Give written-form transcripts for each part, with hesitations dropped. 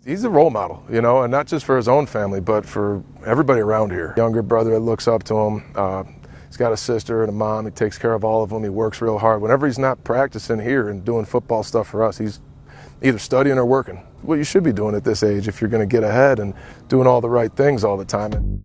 He's a role model, you know, and not just for his own family, but for everybody around here. Younger brother that looks up to him. He's got a sister and a mom. He takes care of all of them. He works real hard. Whenever he's not practicing here and doing football stuff for us, he's either studying or working. What you should be doing at this age if you're going to get ahead and doing all the right things all the time.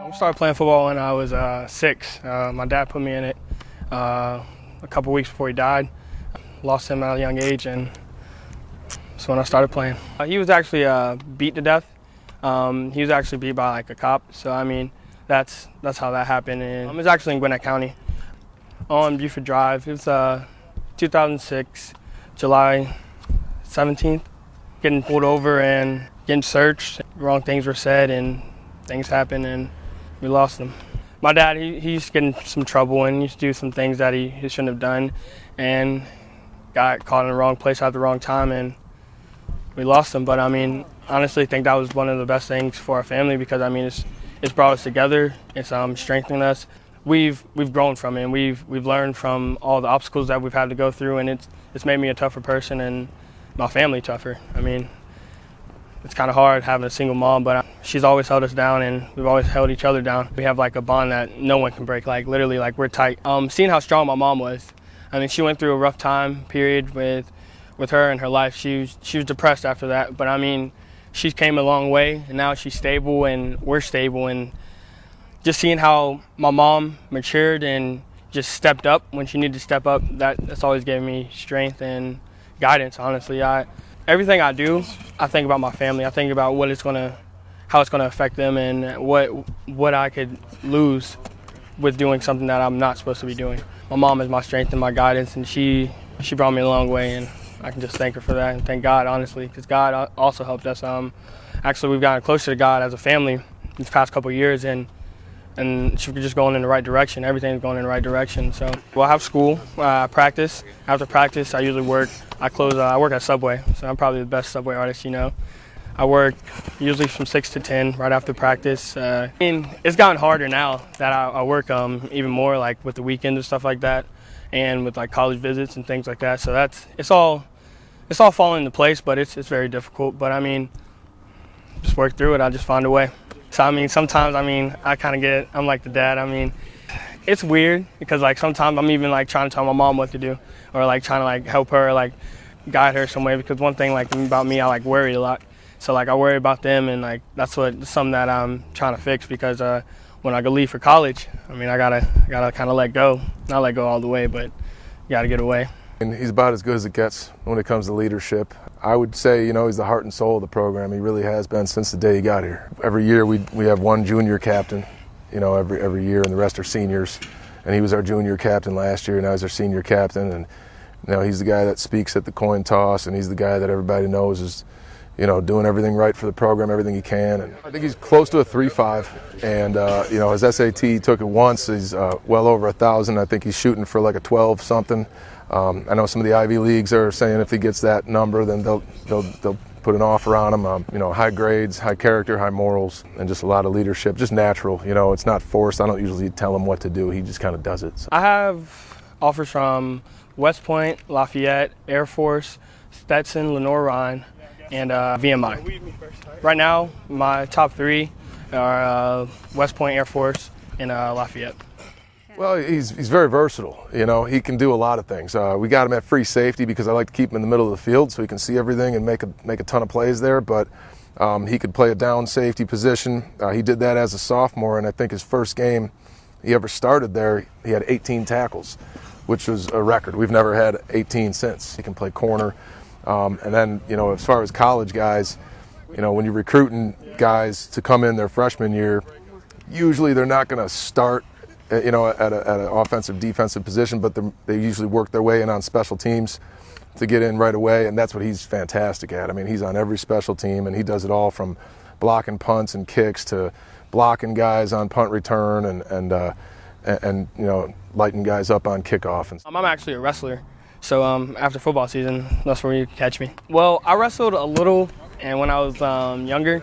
I started playing football when I was 6. My dad put me in it a couple weeks before he died. Lost him at a young age, and that's when I started playing. He was actually beat to death. He was actually beat by like a cop. So I mean, that's how that happened. And it was actually in Gwinnett County on Buford Drive. It was 2006, July 17th. Getting pulled over and getting searched. Wrong things were said and things happened, and we lost him. My dad, he used to get in some trouble and used to do some things that he shouldn't have done, and got caught in the wrong place at the wrong time, and we lost him. But I mean, honestly, I think that was one of the best things for our family because I mean, it's brought us together. It's strengthened us. We've grown from it, and we've learned from all the obstacles that we've had to go through, and it's made me a tougher person and my family tougher. I mean, it's kind of hard having a single mom, but she's always held us down, and we've always held each other down. We have like a bond that no one can break. Like literally, like we're tight. Seeing how strong my mom was, I mean, she went through a rough time period with her and her life. She was depressed after that, but I mean, she came a long way, and now she's stable, and we're stable. And just seeing how my mom matured and just stepped up when she needed to step up, that's always given me strength and guidance. Honestly, everything I do, I think about my family. I think about how it's gonna affect them, and what I could lose with doing something that I'm not supposed to be doing. My mom is my strength and my guidance, and she brought me a long way, and I can just thank her for that, and thank God, honestly, because God also helped us. Actually, we've gotten closer to God as a family these past couple of years, and she's just going in the right direction. Everything's going in the right direction. So we'll have school, practice. After practice, I usually work. I work at Subway, so I'm probably the best Subway artist, you know. I work usually from 6 to 10 right after practice. I mean, it's gotten harder now that I work even more, like with the weekends and stuff like that, and with like college visits and things like that. So it's all falling into place, but it's very difficult. But I mean, just work through it. I just find a way. So I mean, sometimes I'm like the dad. I mean, it's weird because like sometimes I'm even like trying to tell my mom what to do, or like trying to like help her, like guide her some way. Because one thing like about me, I like worry a lot. So like I worry about them, and like that's something that I'm trying to fix, because when I go leave for college, I mean I gotta kind of let go, not let go all the way, but you gotta get away. And he's about as good as it gets when it comes to leadership. I would say, you know, he's the heart and soul of the program. He really has been since the day he got here. Every year we have one junior captain, you know, every year, and the rest are seniors. And he was our junior captain last year, and now he's our senior captain. And you know, he's the guy that speaks at the coin toss, and he's the guy that everybody knows is, you know, doing everything right for the program, everything he can. And I think he's close to a 3.5, and you know, his SAT, he took it once. He's well over 1,000. I think he's shooting for like a 12 something. I know some of the Ivy Leagues are saying if he gets that number, then they'll put an offer on him. You know, high grades, high character, high morals, and just a lot of leadership, just natural. You know, it's not forced. I don't usually tell him what to do. He just kind of does it. So. I have offers from West Point, Lafayette, Air Force, Stetson, Lenore-Rhine, and VMI. Right now, my top 3 are West Point, Air Force, and Lafayette. Well, he's very versatile. You know, he can do a lot of things. We got him at free safety because I like to keep him in the middle of the field so he can see everything and make a ton of plays there. But he could play a down safety position. He did that as a sophomore, and I think his first game he ever started there, he had 18 tackles, which was a record. We've never had 18 since. He can play corner. And then, you know, as far as college guys, you know, when you're recruiting guys to come in their freshman year, usually they're not going to start, you know, at an offensive, defensive position, but they usually work their way in on special teams to get in right away, and that's what he's fantastic at. I mean, he's on every special team, and he does it all from blocking punts and kicks to blocking guys on punt return and you know, lighting guys up on kickoff. I'm actually a wrestler, So after football season, that's where you catch me. Well, I wrestled a little, and when I was younger,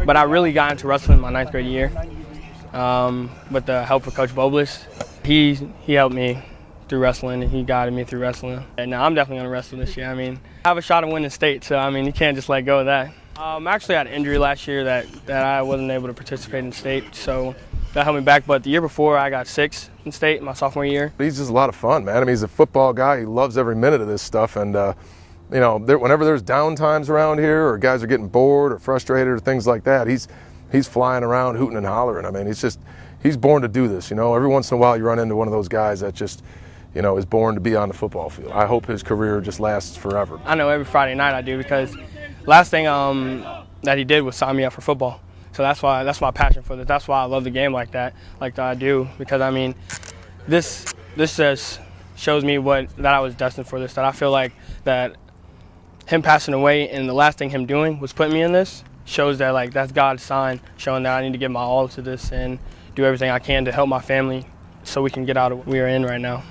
but I really got into wrestling in my 9th grade year with the help of Coach Boblish. He helped me through wrestling, and he guided me through wrestling. And now I'm definitely going to wrestle this year. I mean, I have a shot at winning state, so I mean, you can't just let go of that. I actually had an injury last year that I wasn't able to participate in state, so that held me back. But the year before, I got 6th in state my sophomore year. He's just a lot of fun, man. I mean, he's a football guy. He loves every minute of this stuff. And, you know, whenever there's down times around here or guys are getting bored or frustrated or things like that, he's flying around hooting and hollering. I mean, he's born to do this, you know. Every once in a while you run into one of those guys that just, you know, is born to be on the football field. I hope his career just lasts forever. I know every Friday night I do, because last thing that he did was sign me up for football. So that's my passion for this. That's why I love the game like that I do, because I mean, this just shows me that I was destined for this. That I feel like that him passing away and the last thing him doing was putting me in this shows that, like, that's God's sign showing that I need to give my all to this and do everything I can to help my family so we can get out of what we are in right now.